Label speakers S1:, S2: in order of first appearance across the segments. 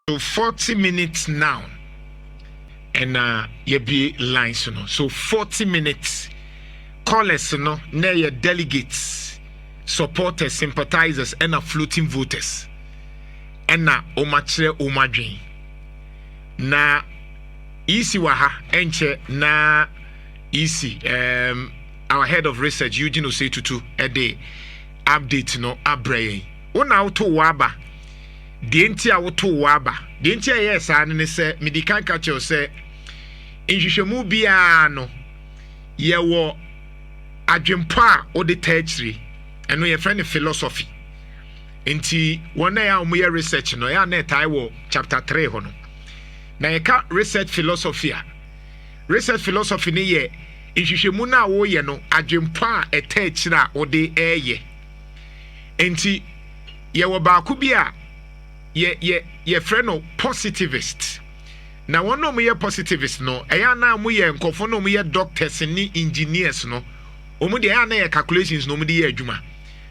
S1: So 40 minutes now. And you be lines, so 40 minutes. Callers, near your delegates, supporters, sympathizers, and floating voters. And na omachre omadwin. Na easy waha enche na easy. Our head of research, Eugene Osetutu, a day update abraye. Una auto waba. Dienti auto waba. Dienti yes, and say medical catcher say injishemu biano ye wo adwempa o de tertiary and we friend philosophy. Enti wona ya omo research no ya na tai wo chapter 3 ho no. Na ye ka research philosophy a. Research philosophy ne ye inhwehwemu na wo ye no adwempa a tertiary a o de eye. Enti ye wo ba ku bi a ye friend no positivist. Na one no ye positivist no eya na mo ye nkofo no mo ye doctors ni engineers no omu de ya na ye calculations no mo de ye adwuma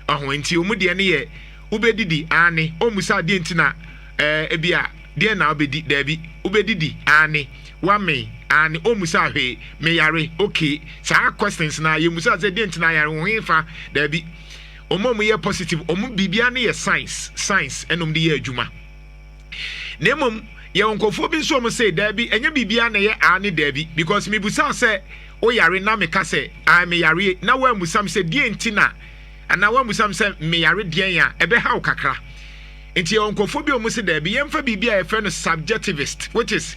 S1: aho enti omu de ne ye ubedidi ani omusa de enti na ebia de na obedi dabi ubedidi ani wame ani omusa hwe me yare okay sa questions na ye musa say de enti na yare ho hefa dabi omu ye positive omu bibia ne ye science enom de ye adwuma nemom ye onkofo bi so mo say dabi enya bibia na ye ani dabi because me busa say o yare na me ka say I me yare na wa musam say de enti na ana wa musam say me yare de ya ebe ha kakra enti ye onkofo bi o mo say dabi ye mfa bibia ye friend subjectivist which is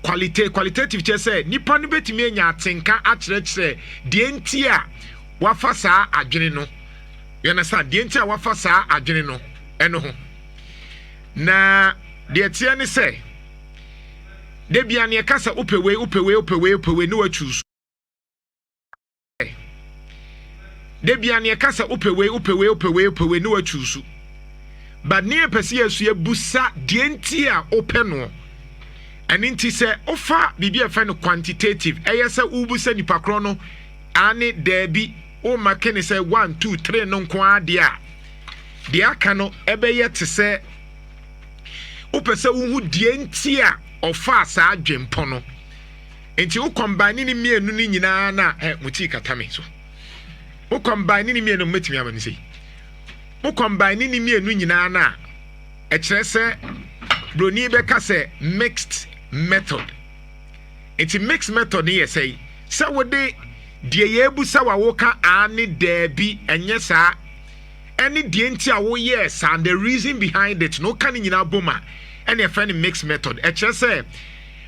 S1: qualitative che say nipa no betimi enya atenka akire de enti a wafa saa adwene no you understand de enti a wafa saa adwene no eno ho na de tie ne say de bia ne kasa upewe no wa choose de bia ne kasa upewe no wa choose but ne pese yesu ye busa de enti a ope no and nti say ofa bibia fa no quantitative eyesa ubusa nipa kro no ane dabi o make ne say 1 2 3 no nko ade a de aka no ebe ye te say upese uhu de enti a ofa sa adwempo no enti wo combine ni mienu ni nyina na muti katame so wo combine ni mienu metimi amani sei wo combine ni mienu nyina na e kire se broni be ka se mixed method enti mixed method ni say se wo de ye ebusa wa wo ka ani dabi enye sa any de enti a wo yes and the reason behind it no kan nyina boma and a friend mixed method e kire se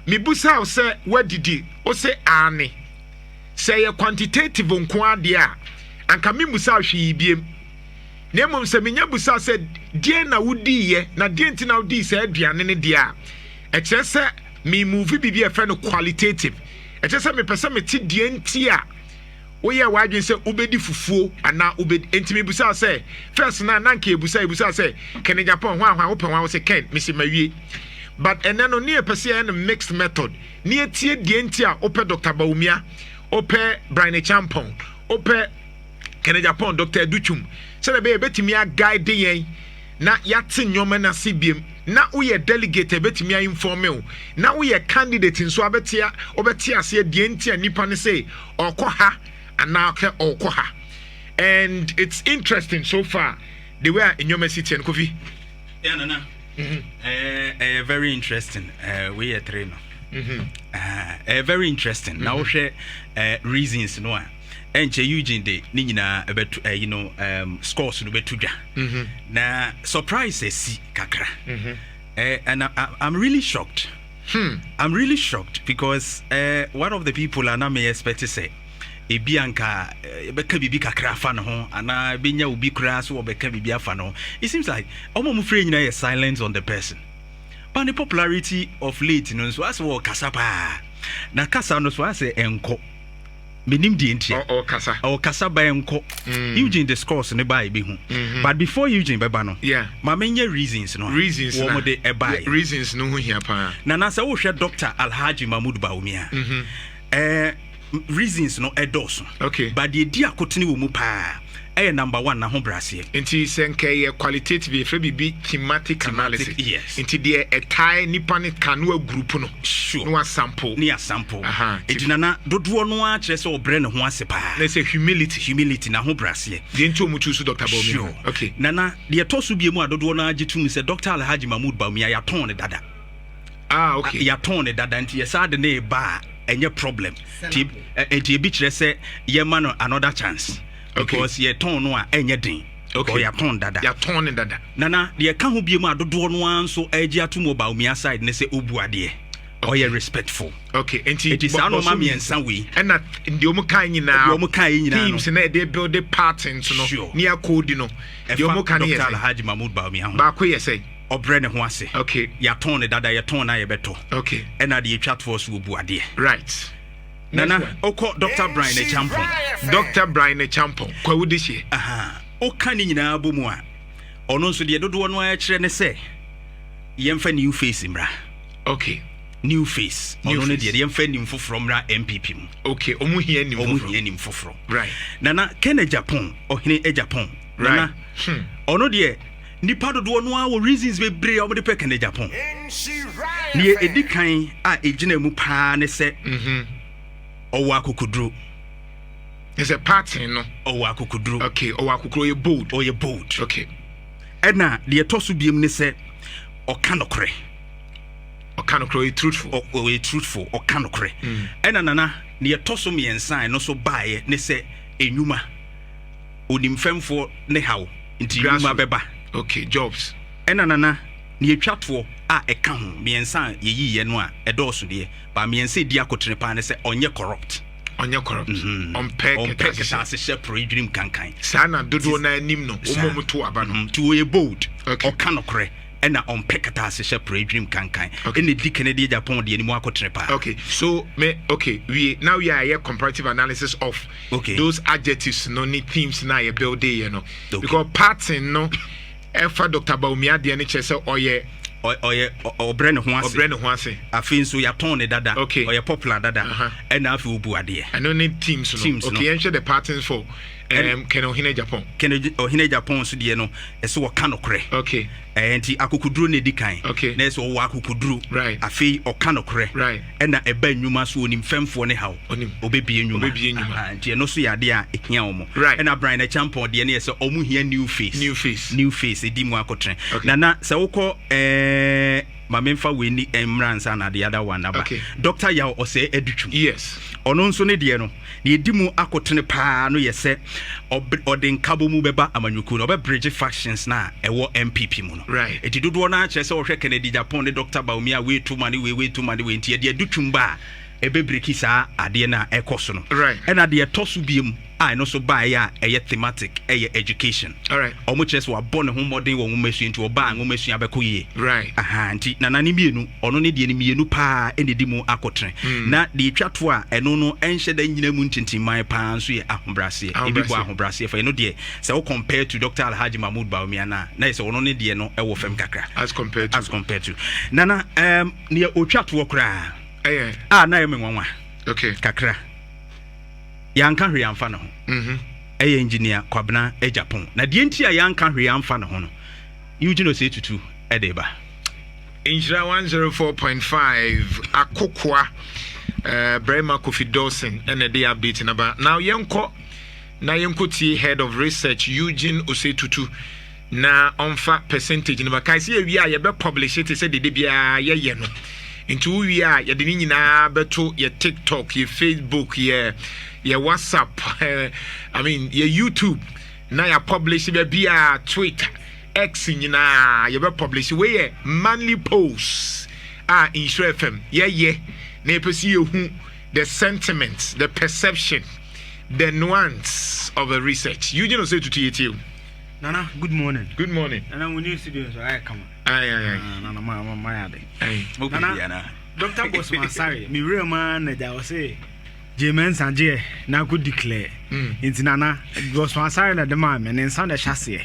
S1: me busa o se wadidi o se ani say ye quantitative nko ade a anka me busa hwe biem na mom se menya busa se die na wudi ye na die nti na wudi se aduane ne dia e kire se me move bibi e friend qualitative e kire se me pese me ti die nti a oye wadwen se ubedi fufuo ana ubedi enti me busa se first na nanka ebusa se ken Japan hwan open hwan se ken me se mawie but eneno ne pese e mixed method ne etie die nti a ope Dr. Baumia ope Brian Champon ope ken Japan Dr. Duchum se na be betimi a guide yen na yate nyoma na sibiem na uye delegate betimi a inform you na uye candidate nso abetia obetia se die nti a nipa ne say okoha anake okoha and it's interesting so far the way in your city and coffee
S2: very interesting we are trainer very interesting now share reasons no and Eugene de nina about scores no betuja na surprises kakra and I'm really shocked I'm really shocked because one of the people I may expect to say ebianka beka bibi kakra fa no ho ana benya ubi kra so beka bibi afa no it seems like omo mufre nyina is silence on the person but the popularity of late no so as wo kasa pa na kasa no so as enko menim di entia o kasa ba enko Eugene discourse ne ba e be hu but before Eugene beba no ma menya reasons no wo mo de e ba
S1: reasons no hu hia pa
S2: na sa wo hwe Dr. Alhaji Mahmoud Baumia reasons no edos
S1: okay
S2: but the dia kotini wo mu pa number 1 na ho brase
S1: nti senke qualitative efre bibi thematic analysis
S2: yes
S1: nti de a tie nipa ne kanu group no
S2: sure
S1: no sample
S2: enti nana dodo no a kire se obre ne ho ase pa
S1: na say humility
S2: na ho brase
S1: de nti omu choose Dr. Bawumia
S2: okay nana de to so biemu a dodo no agitum se Dr. Alhaji Mahmood Bawumia ya ton ne dada
S1: okay
S2: ya ton ne dada nti ye sa de ne ba enye problem ti enti ebi kire se ye ma no another chance because ye ton no a enye den okay ya ton dada nana de ka ho biemu a dodo no anso agi atum Bawumia side ne se obuade or you respectful
S1: okay enti
S2: it is no ma miensa we
S1: na ndi omu kan nyina teams na dey build the patterns no near code no ndi omu kan yes
S2: Dr. Alhaji Mahmood Bawumia ho
S1: ba ko yes
S2: obre ne ho ase
S1: okay
S2: ya ton ne dada ya ton na ye beto
S1: okay
S2: na de twa to so obuade
S1: right
S2: nana oko Dr. Brian Champon
S1: kwa wudi hie
S2: o kan ni nyina bomu a ono nso de dodo no a kire ne se yemfa new face mra
S1: okay
S2: new face ono ne de yemfa nim foforo mra MPP mu
S1: okay omu hie nim foforo
S2: right nana Kenya Japan ohene Japan
S1: right
S2: ono de nipa dodo no a wo reasons be bre o de pe Kenya Japan ne edikan a ejina mu pa ne se owa kokudru
S1: is a pattern no
S2: owa kokudru
S1: okay owa kokudru ye bold okay
S2: ena de to so biem ne se okanokre
S1: truthful
S2: okanokre ena nana ne to so miensan no so baaye ne se enwuma onimfemfo ne hawo nti enwuma beba
S1: okay jobs
S2: ena nana ne atwato a eka ho miensan yeyiye no a edoso de ba miensan di akotre pa ne se onye corrupt on pack se share dream kankan
S1: sana dodo na anim no omomuto aba no
S2: to ye bold okanokre ena on pekata se share dream kankan ene di Kennedy Japan de animu akotre pa
S1: okay so now we are here comparative analysis of those adjectives no ni themes na ye build day you know because pattern no efa Dr. Bawumia de ne chese oye obre ne ho ase
S2: afi nso ya ton ne dada oye popular dada ena afi obuade
S1: I don't need teams no okay ensure the patterns for Ken Ohene
S2: Japan so de no eso wo kanokre
S1: okay
S2: enti akokudru ne dikan
S1: na
S2: eso wo akokudru
S1: right
S2: afi okanokre
S1: right
S2: ena eba nnwuma so onim femfo ne hawo obebie nnwuma enti eno so ya de a ehia omo ena Brian Champon de ne yese omu hia new face edi mu akotre na se wokọ mamemfa weni emransa na the other one aba Dr. Yaw ose edutwum
S1: yes
S2: ono nso ne de no ne edimu akotene pa no yese odin kabo mu beba amanyuku no be bridge factions na ewo MPP mu no
S1: right
S2: etidodo na akye se wo hwe Kennedy Japan ne Dr. Bawumia we to money we ntie de edutwum ba ebebreki saa ade na ekoso no
S1: right
S2: ena de etoso biem I no so buy ya thematic education
S1: all right
S2: omo chese wa born ho modern wo nwomasu nti oba nwomasu abeko ye
S1: right
S2: nti nanani mienu ono ne de ne mienu pa enedi mu akotre na de twato a eno no enhye da nyina mu ntintimman pa nso ye ahobrase ebibo ahobrase fa eno de se wo compare to Dr. Alhaji Mahmood Bawumia na se ono ne de no ewo fem kakra
S1: as compared to
S2: nana ne otwato kra na ye menwanwa
S1: okay
S2: kakra yanka hwe amfa no ho engineer Kwabena Japan na de enti a yanka hwe amfa no ho no Eugene say tutu edeba
S1: Injira 104.5 akokwa Brema Kofi Dawson and the update number now yenko tie head of research Eugene Osetutu na onfa percentage number kai say wi a ye be publish it say de bia ye no into we are ye de nyina beto ye TikTok ye Facebook ye WhatsApp I mean ye YouTube na ya publish be bia Twitter X nyina ye be publish we manly posts in Shre FM ye na pesi hu the sentiments the perception the nuance of a research you know say to you
S3: Nana good morning
S1: Nana
S3: we need studios I come Nana my
S2: Nana
S3: Dr. Bosman sorry me real man na I say Jemen Sanje na go declare into Nana Bosman sorry na the man and sound the chassis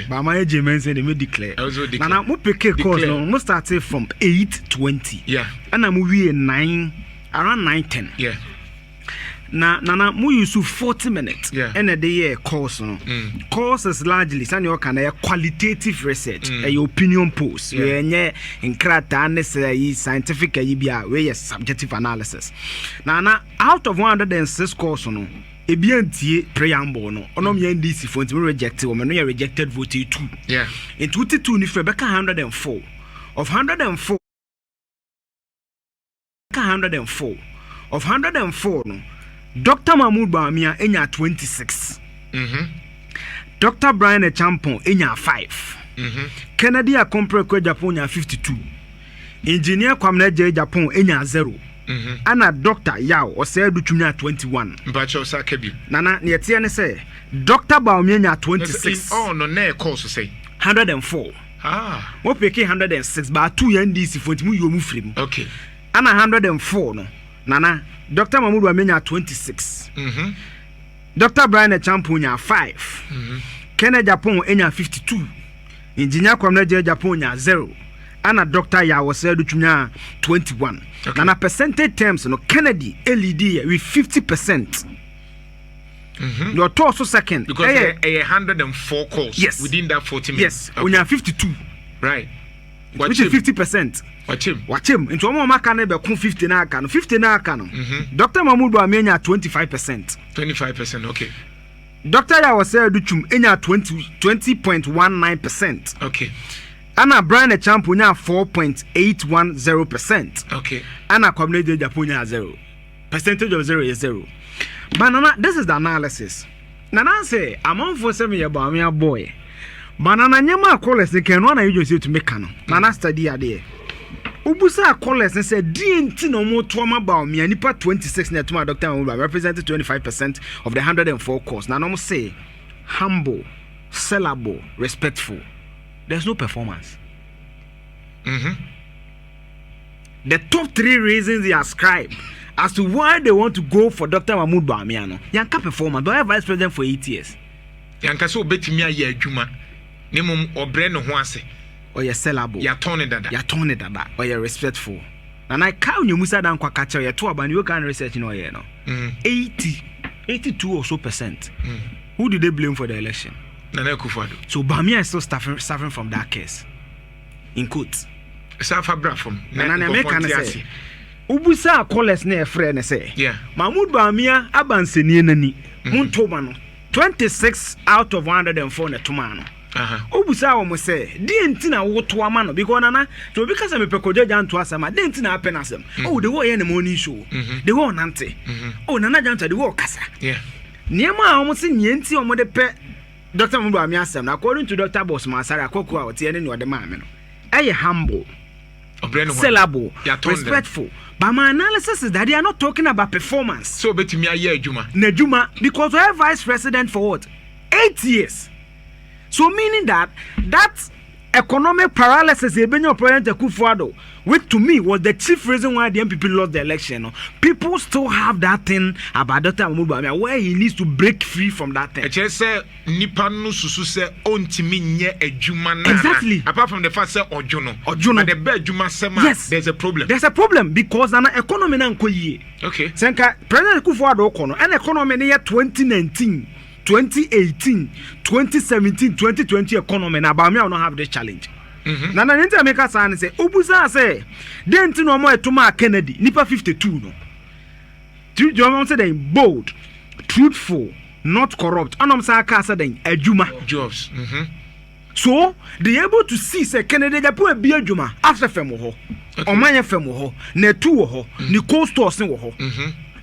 S3: but my Jemen say they me declare Nana mo pick course no mo start from 8:20
S1: yeah
S3: and I'm we 9 around 9:10
S1: yeah
S3: na mu use 40 minutes and a day course no course is largely san your kind of qualitative research a opinion polls yeah inkrata necessary scientific bia we subjective analysis na out of 106 course no ebiantie preamble no onom ya ndc for ntimi reject wo me no ya rejected vote 2 in 22 ni fe beka 104 of 104 of 104 no Dr. Mahmoud Bawumia enya 26 Dr. Brian Echampon enya 5 Kennedy Akompre kwa Japan enya 52 Engineer Kwamna J Japan enya 0 ana Dr. Yao Osedu Tumia 21
S1: Mbacho Sakebi
S3: nana netie ne say Dr. Bawumia enya 26
S1: oh no na course say
S3: 104 wo peke 106 ba 2 ya ndc for ntimi yomu firim
S1: okay
S3: ana 104 no nana Dr. Mahmoud Bawumia 26 Dr. Brian Echampon nya 5 Kennedy Japan enya 52 Engineer Kwamna J Japan enya 0 ana Dr. Yao Osedu Tumia 21 nana percentage terms no Kennedy LED with 50%. Your also second
S1: because a 104 calls within that 40 minutes.
S3: Yes, when you are 52.
S1: Right.
S3: Which is 50%. Watch him. Into one more can be 50 na can 50 na can. Dr. Mahmoud Bawumia 25%.
S1: 25%, okay.
S3: Dr. Yao Osedu Tumia 20.19%.
S1: Okay.
S3: Anna Brian Echampon 4.810%.
S1: Okay.
S3: Anna Kwamna J Japan 0. Percentage of 0 is 0. But Nana, this is the analysis. Nana say, among for 7 year Bawumia boy. Banana nyama callers they can one you just to make canon. Nana study ade. Ubusa callers and said, DNT no more trauma Bawumia nipa 26 near to my Dr. Mahmoud represented 25% of the 104 course. Nana say, humble, sellable, respectful. There's no performance. The top 3 reasons they ascribe as to why they want to go for Dr. Mahmoud Bawumia no yanka performance but vice president for 8 years
S1: yanka so betimi aye adwuma ne mum obre ne ho ase
S3: or you sellable
S1: ya turn dada
S3: or you respectful and I count you musa dan kwa kacha you to aban you can research no here no 82 or so percent who did they blame for the election
S1: Nana Akufo-Addo
S3: so Bawumia is still suffering from that case in quotes
S1: suffer bra from
S3: Nana make can say Ubusa callers ne friend say Mahmoud Bawumia abanseni nani muntoma no 26 out of 104 na toma no Ubusa wo mo say DNT na wo to ama no because nana to be kasa me pekojo Jantuah asema DNT na happen asem oh the way na morning show the way nante oh nana Jantuah the way kasa niema a wo se nyenti wo de pe Dr. Mahmoud Bawumia asem na according to Dr. Boss Masara akoko a wo tie ne no de ma me no eye humble sellable, respectful. But my analysis is that they are not talking about performance.
S1: So betimi aye adwuma.
S3: Nejuma because we have vice president for what? 8 years. So meaning that economic paralysis President Akufo-Addo, which to me was the chief reason why the MPP lost the election. No? People still have that thing about Dr. Mahmoud Bawumia where he needs to break free from that thing.
S1: Say nipa no susu say ontimi nye adwuma na.
S3: Exactly.
S1: Apart from the fact say ojono. But the bad adwuma sema there's a problem.
S3: There's a problem because na economy na nko yie.
S1: Okay.
S3: Senka President Akufo-Addo kono and economy na 2019 2018, 2017, 2020 economy na Bawumia will not have this challenge. Nana nti America say Ubusa say denti no mo etuma Kennedy nipa 52 no. Do you say they bold, truthful, not corrupt. Anom say aka say they adwuma
S1: jobs.
S3: So they able to see say Kennedy Japan bi adwuma after fem ho. Omanye fem ho, na tu ho, ni cold stores ho ho.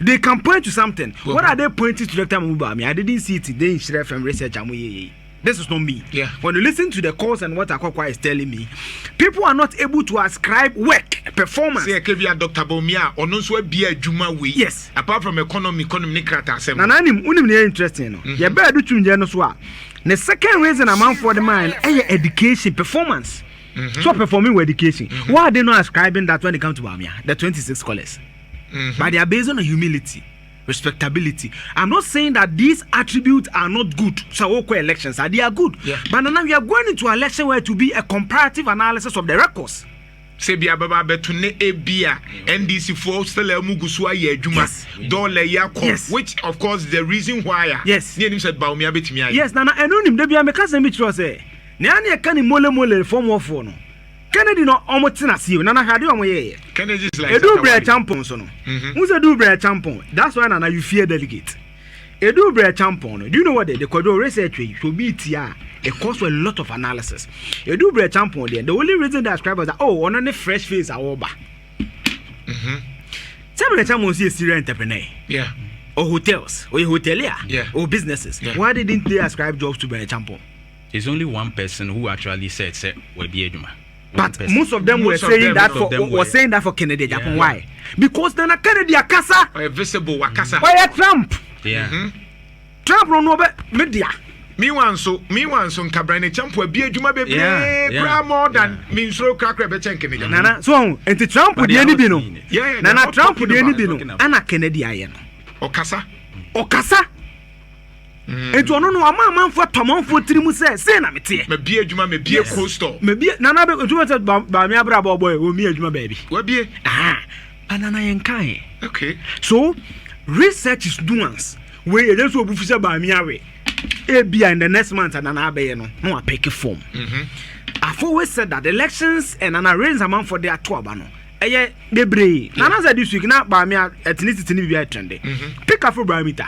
S3: They can point to something. What are they pointing to Dr. Mahmoud Bawumia? I didn't see it today in Shire FM research. This is not me. When you listen to the calls and what Akokwa is telling me, people are not able to ascribe work, performance.
S1: Say Dr. Bawumia or no so be a juma way.
S3: Yes.
S1: Apart from economy krata asem.
S3: Na nanim unim ne interesting no. Ye be do tunje no so a. The second reason amount for the mind education performance. So performing with education. Why are they not ascribing that when it comes to Bawumia? The 26 scholars. But they are based on humility, respectability. I'm not saying that these attributes are not good. So elections they are good. But now we are going into an election where to be a comparative analysis of the records.
S1: say bia baba beto ne ebia NDC for still amugu so aye adwuma dollar yakọ which of course the reason why
S3: yes
S1: ne nim said baumia betimi aye
S3: yes nana eno nim de bia me kasa mi tro say ne ane e ka ni mole form of no Kennedy no omotina see nana hade omo ye
S1: Kennedy is like
S3: edu bre champion so no who do bre champion that's why nana you fear delegate edu bre champion no do you know what they could do research we so be tia it costs a lot of analysis edu bre champion there the only reason they ascribe was that oh on any fresh face awoba some of champion see a serial entrepreneur or hotels or hotelier or businesses why didn't they ascribe jobs to bre champion?
S2: There's only one person who actually said will be eduma.
S3: But most of them were saying that for Kennedy Japan. Why? Because then a Kennedy akasa
S1: or visible akasa.
S3: Why Trump?
S2: Yeah.
S3: Trump no no media.
S1: Me one so Cabrane Champ will be a juma be more than means so cracker be Kennedy.
S3: Nana so and Trump would any bino. Yeah, Nana Trump would any bino. Anna Kennedy ayen.
S1: Okasa.
S3: Ejo no ama for tomonfo tirimu say na mete
S1: me bie adwuma me bie coastal
S3: me bie nana be ejo say ba me abra boy o mi adwuma baby
S1: wa bie
S3: anana yen kan
S1: okay
S3: so research is doings we e so obufu say ba me awe e bia in the next month anana abaye no pick form I've always said that elections and an arrange amount for their toaba no eye bebre nana say this week na ba me ethnicity ni bia trend pick a for barometer.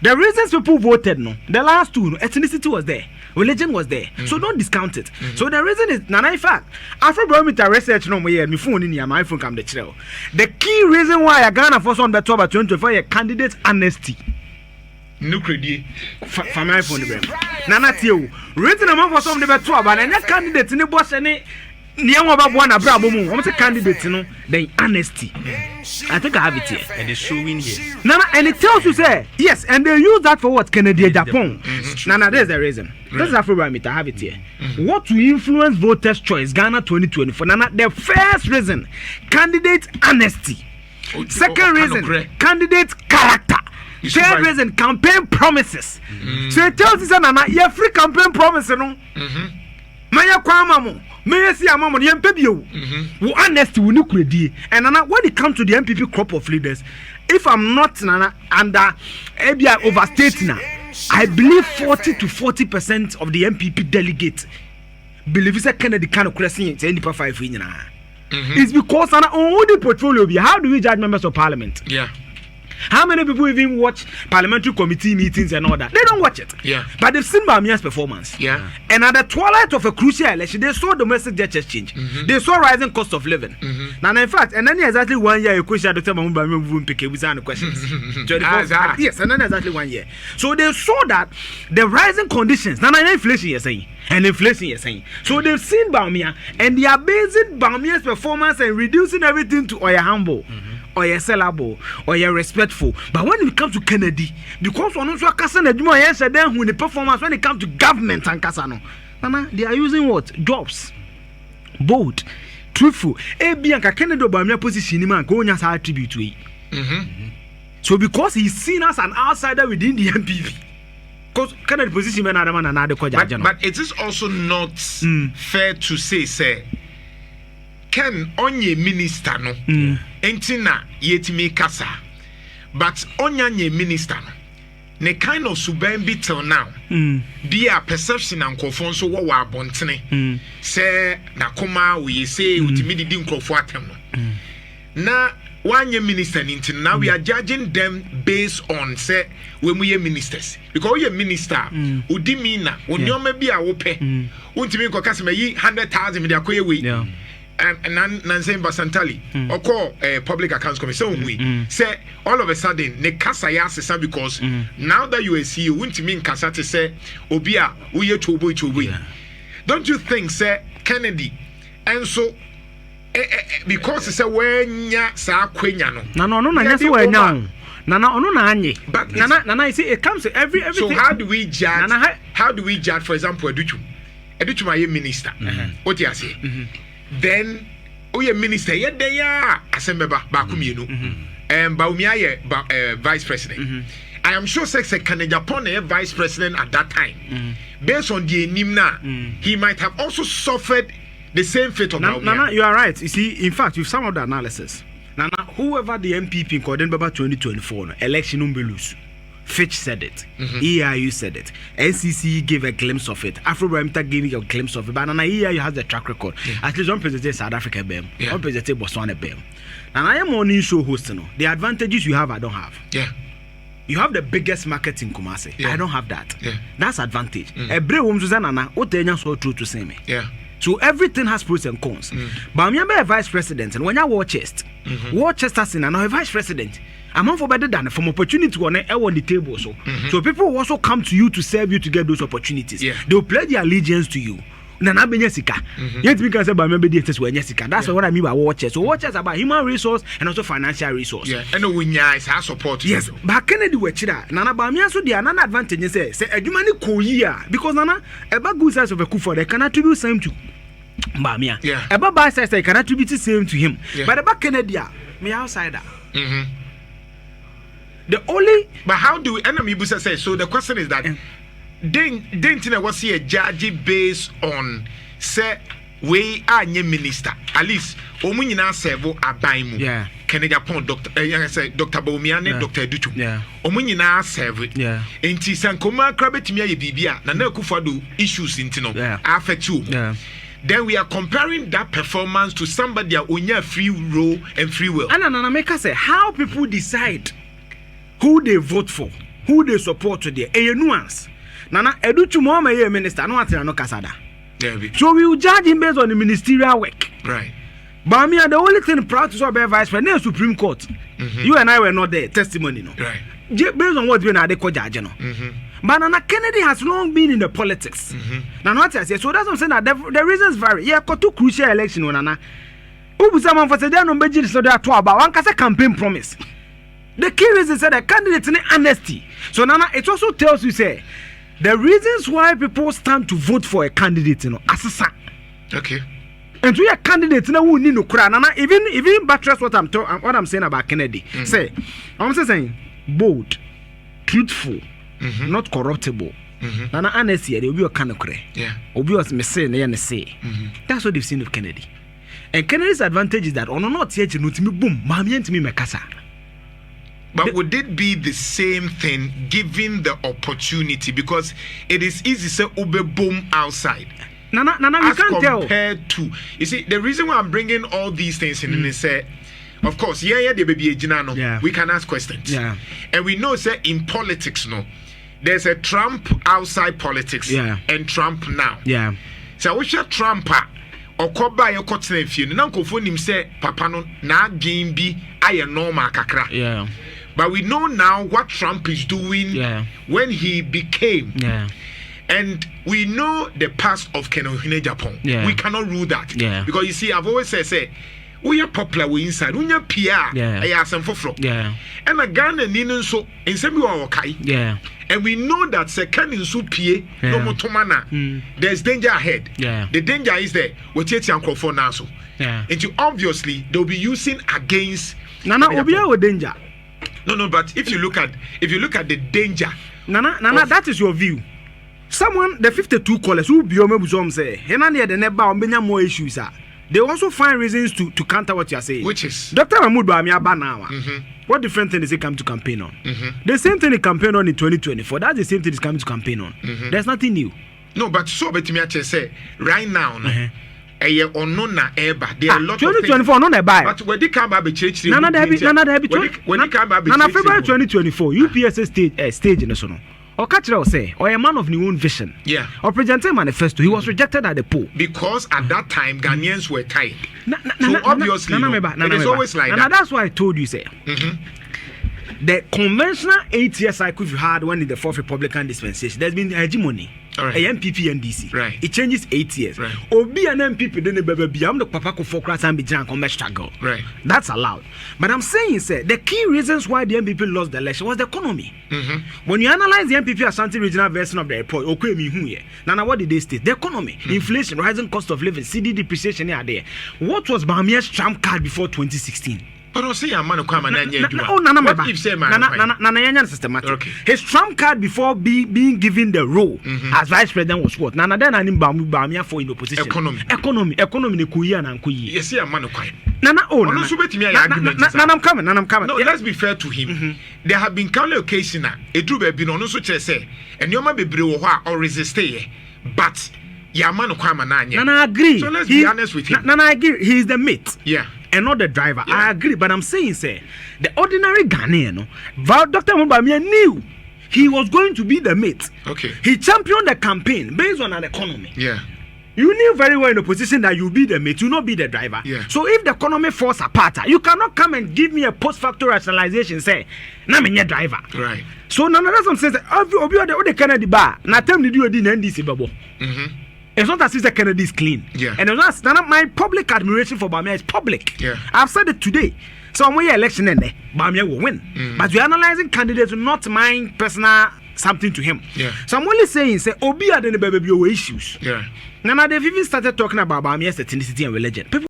S3: The reasons people voted no, the last two, ethnicity was there, religion was there, so don't discount it. So the reason is, nana in fact, Afrobarometer research no me phone in my phone come the trail. The key reason why I Ghana for on the top of 2024 candidate honesty.
S1: No credit.
S3: For my phone, nana tell reason amount for some the better, but and that candidate in the boss any. Niamwa ba bwana bra bomu I'm a candidate no then honesty I think I have it here
S2: and it's showing here
S3: Nana and it tells you say yes and they use that for what Kennedy Japan Nana there's the reason this is Afrobarometer I have it here what will influence voters choice Ghana 2024 Nana the first reason candidate honesty second reason candidate character third reason campaign promises so it tells you say Nana your free campaign promise no maya kwama mo me see amamo ye mpebio wo honesty wo nukredi and nana when it comes to the MPP crop of leaders if I'm not nana under ebia overstating I believe 40 to 40% of the MPP delegates believe say Kennedy kind of question say nipa 5 nyina it's because nana on the portfolio be how do we judge members of parliament how many people even watch parliamentary committee meetings and all that? They don't watch it. But they've seen Bamia's performance. And at the twilight of a crucial election, they saw domestic debt exchange. They saw rising cost of living. Now, in fact, and then exactly 1 year, a question Dr. Mahmoud Bami won't pick with any questions. Yes, and then exactly 1 year. So they saw that the rising conditions, now inflation you're saying, and inflation you're saying. So they've seen Bamia and they are basing Bamia's performance and reducing everything to Oya humble. Or you're sellable, or you're respectful. But when it comes to Kennedy, because one also Kassan Eduma, yes, and then when the performance, when it comes to government and Kasano, they are using what? Jobs. Bold, truthful. Bianca Kennedy Obama position man go as attribute to it. So because he's seen as an outsider within the MPP. Because Kennedy position man another
S1: but it is also not fair to say Ken onye minister no enti na yetimi kasa but onye minister no ne kind of suban bi till now be a perception and nkofo so wo wa abontene say na koma we say utimi didi nkofo atem no na wanye minister ninti now we are judging them based on say when we are ministers because we are minister udimi na onyoma bi a wo pe untimi nko kasa yi 100,000 me de akoye we and Nansen Basantali or call public accounts commission we say all of a sudden ne kasa ya sesa because now that you are CEO won't mean kasa to say obia uye chobo don't you think say Kennedy and so because say wenya sa kwenya no
S3: no na say wenya nana ono na anye
S1: but
S3: nana I say it comes to everything
S1: so how do we judge for example Educhu my minister what you say then oye minister ye dey ya asembeba ba kumienu Baumia ye vice president I am sure say Kennedy Japan vice president at that time based on the enimna he might have also suffered the same fate of Bawumia.
S3: Nana, you are right. You see, in fact, with some of the analysis, Nana, whoever the MPP in December 2024 election will lose. Fitch said it. EIU said it. NCC gave a glimpse of it. Afrobarometer gave a glimpse of it. But Nana, EIU has the track record. At least one presented South Africa BEM. One presented Botswana BEM. And I am on show host. The advantages you have, I don't have.
S1: Yeah.
S3: You have the biggest market in Kumasi.
S1: Yeah.
S3: I don't have that.
S1: Yeah.
S3: That's advantage. Every woman Nana, what they so true to say me.
S1: Yeah.
S3: So everything has pros and cons. But I'm a vice president, and when I war chest, in and a vice president. I'm on for better than from opportunity on the table. So people will also come to you to serve you to get those opportunities.
S1: Yeah.
S3: They'll pledge their allegiance to you. Nana Benyasika. Yet we can say about member data when Jessica. That's what I mean by watchers. So watchers about human resource and also financial resource.
S1: Yeah, and we is our support.
S3: Yes, but Kennedy Wechida, Nana Bamia so the another advantage say a human koya because Nana about good size of a kufa they can attribute same to Bamia.
S1: Yeah.
S3: About bad size they can attribute the same to him.
S1: Yeah.
S3: But about Kennedy, me outsider. The only
S1: but how do we enemy Busa say so the question is that didn't was see a judge based on say we are new minister at least omunyina servo abaimu
S3: yeah
S1: Kennedy upon Dr. Dr. Bawumia Dr. Edutu
S3: yeah
S1: omunyina serve
S3: yeah
S1: enti sankoma krabetimi aye bibia na akufado issues intino affect you
S3: yeah.
S1: Then we are comparing that performance to somebody that onya free role and free will.
S3: And Nana make us say how people decide who they vote for, who they support today. A nuance. Nana Edutu Mama ye minister no atina no kasada. So we will judge him based on the ministerial work.
S1: Right.
S3: But I mean, the only thing proud to be vice president Supreme Court. You and I were not there. Testimony, no.
S1: Right.
S3: Based on what we know, they call judge, no. But Nana Kennedy has long been in the politics. Nana what I say. So that's what I'm saying. That the reasons vary. Yeah, got two crucial elections, Nana. Who someone for today no beji so there talk about one kase campaign promise. The key reason said the candidate in honesty. So Nana, it also tells you say the reasons why people stand to vote for a candidate, you know, assasa.
S1: Okay.
S3: And to a candidate, who need no cry. Nana, even buttress what I'm saying about Kennedy. Say, I'm saying bold, truthful, not corruptible. Nana, honestly, they will be a kind of cray.
S1: Yeah.
S3: Obvious me say, and say. That's what they've seen of Kennedy. And Kennedy's advantage is that on not yet you know to me boom, mammy to me mekasa.
S1: But would it be the same thing given the opportunity? Because it is easy to say ube boom outside.
S3: Nana, we can't tell.
S1: Compared to, you see, the reason why I'm bringing all these things in is say, of course, the baby Ejinano, we can ask questions.
S3: Yeah.
S1: And we know, say, in politics, no, there's a Trump outside politics and Trump now.
S3: Yeah.
S1: So we should Trump okoba yo kotena fie na nkofo nim say papa no na adwen bi aye normal kakra.
S3: Yeah.
S1: But we know now what Trump is doing when he became.
S3: Yeah.
S1: And we know the past of Kenohine Japan.
S3: Yeah.
S1: We cannot rule that.
S3: Yeah.
S1: Because you see, I've always said, we are popular we inside. We are PR.
S3: Yeah.
S1: Yeah. And a Ghana ninin so in semi wakai.
S3: Yeah.
S1: And we know that second in supie no motomana. There's danger ahead.
S3: Yeah.
S1: The danger is there. We take Uncle for now. So.
S3: Yeah.
S1: And obviously they'll be using against
S3: Nana Obia with danger.
S1: No, but if you look at the danger.
S3: Nana, that is your view. Someone, the 52 callers who be on say, Henania the neba on many more issues are. They also find reasons to counter what you are saying.
S1: Which is
S3: Dr. Mahmoud Bawumia Banawa. What different thing is he come to campaign on? The same thing he campaigned on in 2024. That's the same thing he's coming to campaign on. There's nothing new.
S1: No, but so bet me say right now. A year or no na eba. There are a lot of
S3: 2024 no na buy.
S1: But when they come back be church.
S3: Nana February 2024 UPS stage in the sono. Or catch it say, or a man of new own vision.
S1: Yeah.
S3: Or presenting manifesto. He was rejected at the poll.
S1: Because at that time Ghanaians were tired. So obviously it is always like that.
S3: And that's why I told you say. The conventional 8 year cycle you had when in the fourth Republican dispensation, there's been hegemony.
S1: Right.
S3: A MPP and DC.
S1: Right.
S3: It changes 8 years.
S1: Right.
S3: Obi and MPP then baby I'm the papa ko focus and be jank on struggle.
S1: Right.
S3: That's allowed. But I'm saying say the key reasons why the MPP lost the election was the economy. When you analyze the MPP Ashanti regional version of the report, okay me who here. Now what did they state? The economy, inflation, rising cost of living, CD depreciation are there. What was Bawumia's trump card before 2016?
S1: But don't say a man of Kwama Nanya.
S3: Oh, Nana,
S1: what if say man?
S3: Nana systematic.
S1: Okay.
S3: His trump card before being given the role as vice president was what? Nana then anim Bamia for in opposition. Economy, the Kuya and Kuyi.
S1: Yes, a man of Kwama.
S3: Nana, oh,
S1: Nana,
S3: I'm coming.
S1: No, let's be fair to him. There have been countless occasions a drew be no so say, and your man be brew or resist, but your man of Kwama Nanya.
S3: Nana, agree.
S1: So let's be honest with him.
S3: Nana, I agree. He is the mate.
S1: Yeah.
S3: And not the driver. Yeah. I agree, but I'm saying, say, the ordinary Ghanaian, Dr. Mbamia knew he was going to be the mate.
S1: Okay.
S3: He championed the campaign based on an economy.
S1: Yeah.
S3: You knew very well in the position that you'll be the mate, you'll not be the driver.
S1: Yeah.
S3: So if the economy falls apart, you cannot come and give me a post-factor rationalization, say, na me driver.
S1: Right.
S3: So none of that says, Obi the Kennedy bar, na time did you do in NDC bubble. It's not as if Kennedy is clean.
S1: Yeah.
S3: And it's not my public admiration for Bamia is public.
S1: Yeah.
S3: I've said it today. So when election end, Bamia will win. But we're analyzing candidates, not my personal something to him.
S1: Yeah. So
S3: I'm only saying, say, Obi are the baby issues.
S1: Yeah.
S3: Now they've even started talking about Bamia's ethnicity and religion. People